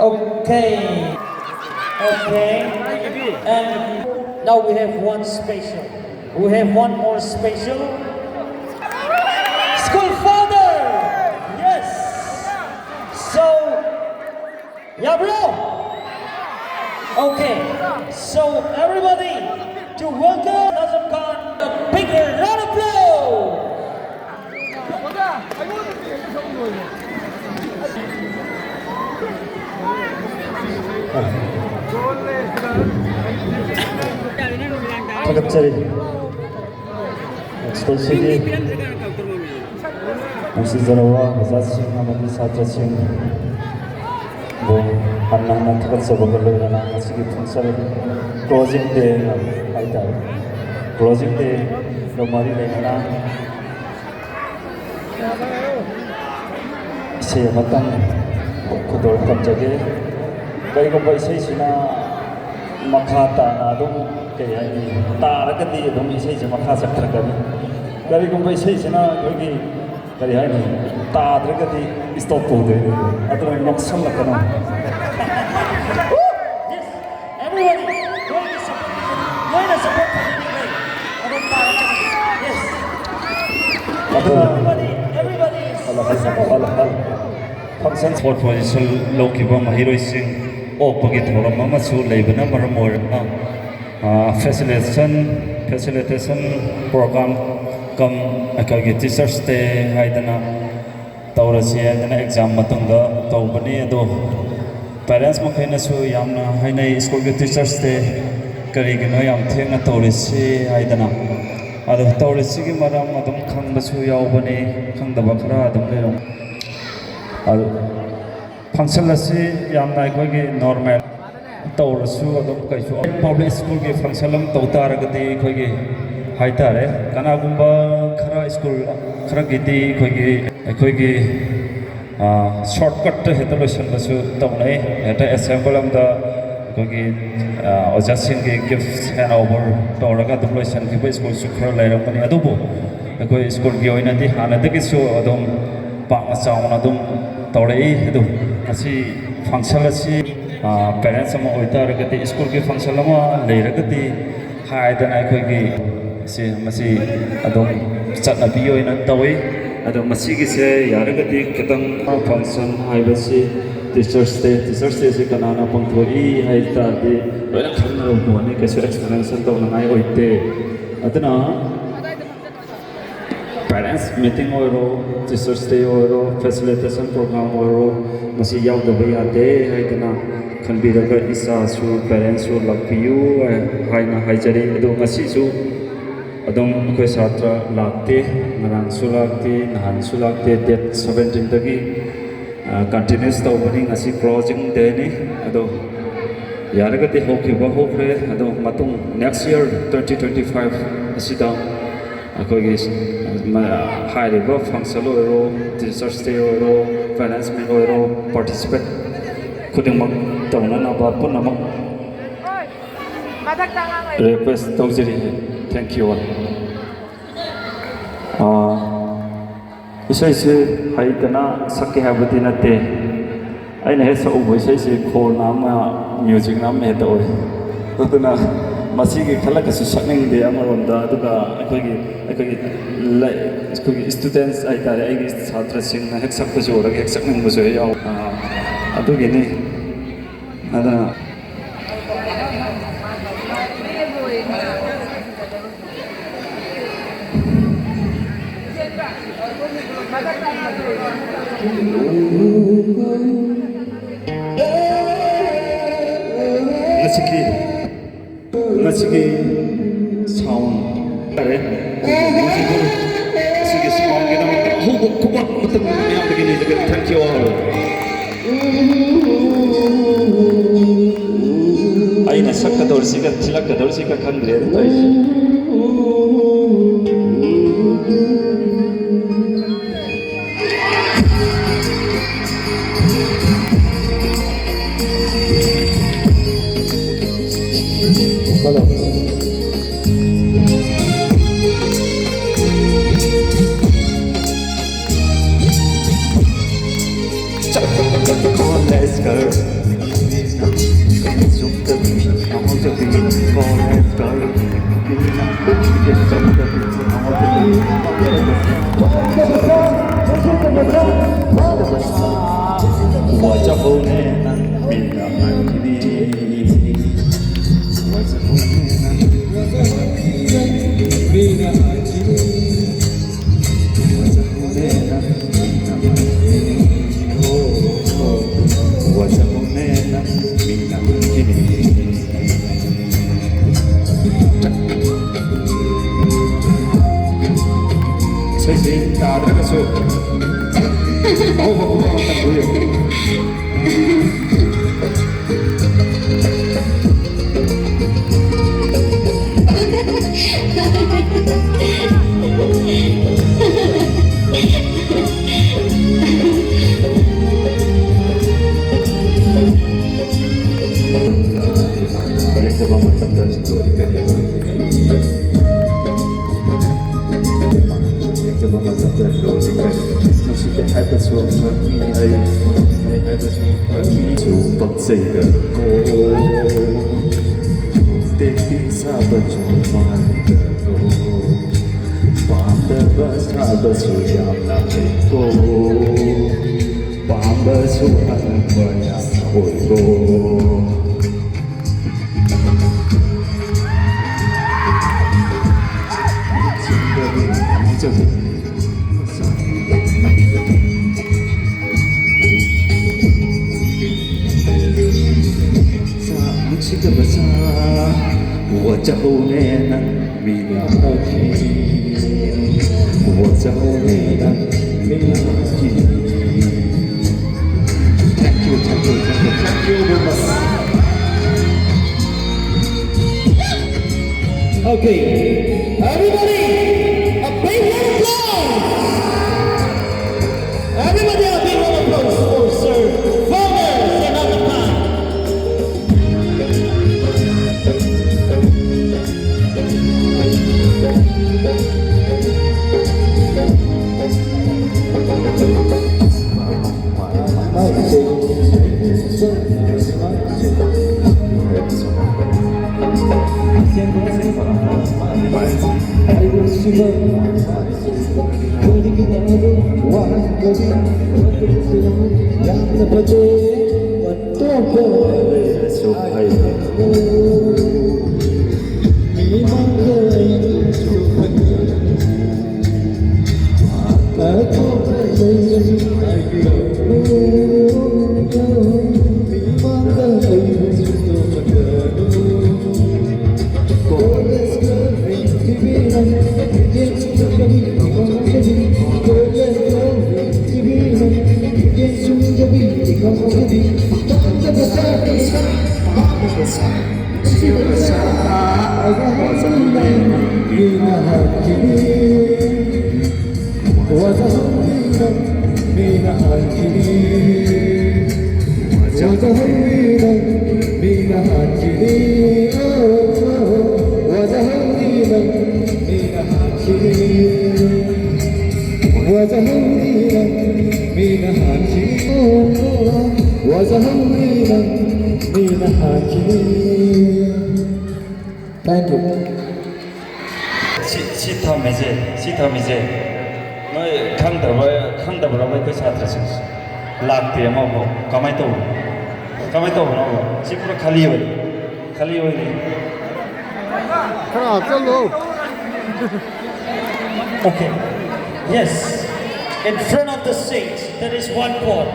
Okay. Okay. And now we have one special. We have one more special. School father! Yes! So, yeah bro! Okay, so everybody to welcome Nazam Khan, a bigger round of applause! Pagkakasari Eksplosidi Masih Zarawa Hazasing Amadi Satrasing Bo Anak-anak Pagkakasabagaloy na Masigi Pangsal Closing day Haitay Closing day Lumari na Isaya matang Kudol Kamjage Kaya kung ba isay sina Makata na doon kaya ni taragati doon isay sa makasa taragati kaya kung ba isay sina kaya ni taragati stop po din at ang noksan na kanon. Yes, everybody, join us support anyway. Abang taragati. Yes. Everybody is support. Function sport position low kiba mahiroi sing Opagi thoram amasu leibana maram oirna facilitation program kam akagi teachers day haidana taurasi haidana exam matungda taubani ado parents makhaina su yamna hainai school ge teachers day karigino yam thengna taurisi haidana ado taurisi gi maram adum khangbasu yaubani khangdaba khara adum lerom ado function asi yamna akhoi normal tawrasu adum kaisu public school ge function lam tawtaragati akhoi ge haitare kanagumba khara school khara gidi akhoi ge shortcut hetalotion basu tawnai eta assemble am da akhoi ge ojasin ge gift hand over tawraga deployation ge school su khara lairamani adubo akhoi school ge oina di hana de su adum pa chauna adum tawrai adu asi function asi parents ama oitaragati school ge function ama leiragati haidana akhoi ge si masi adom chatnabi oina tawi ado masi gi se yaragati kitang function haibasi teachers day se kanana pangthoi haita de loina khamna ro bone ke su explanation to nangai oite adana parents meeting oiro teachers day oiro facilitation program oiro masi yaudaba yade haidana khanbiraga isa su parents su lakpiu haina haijari ado masi su adom koi satra lakte narang su lakte nahan su lakte date 17 dagi continuous tawbani ngasi closing day ni ado yaragati hokiba hokre ado matung next year 2025 asida akhoi high level function oiro teachers day oiro finance men oiro participate khudingmak tawna na ba punamak request tawjiri thank you isai se haidana sakke habati nate aina hesa ubo isai se khol nama music nam he to totuna masigi khalaka su sakning de amaronda aduga akogi students ai tare ai chhatra sing na hek sakta jo ra hek sakning bu jo yaw adugi ni ada Nasiki sound are nasiki sound kita kuat betul yang begini juga thank you all aina sakka dorsika tilakka dorsika khandre tai Let's go. Okay, everybody, a big round of applause! Everybody, a big round of applause for Sir Fomer Senatapan. Thank you. 시탐이제 너희 칸다브라 그 사트라스 लागते म कमाइ त बनाऊ सिपुरा खाली हो नि चलो Okay. Yes. In front of the stage, there is one chord.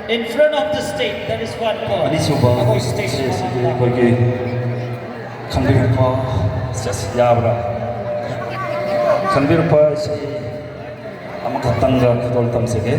In front of the stage, there is one chord. 아니 수바 거기 칸비르파 자스 야브라 칸비르파 시 아마 갔던가 그돌 탐색에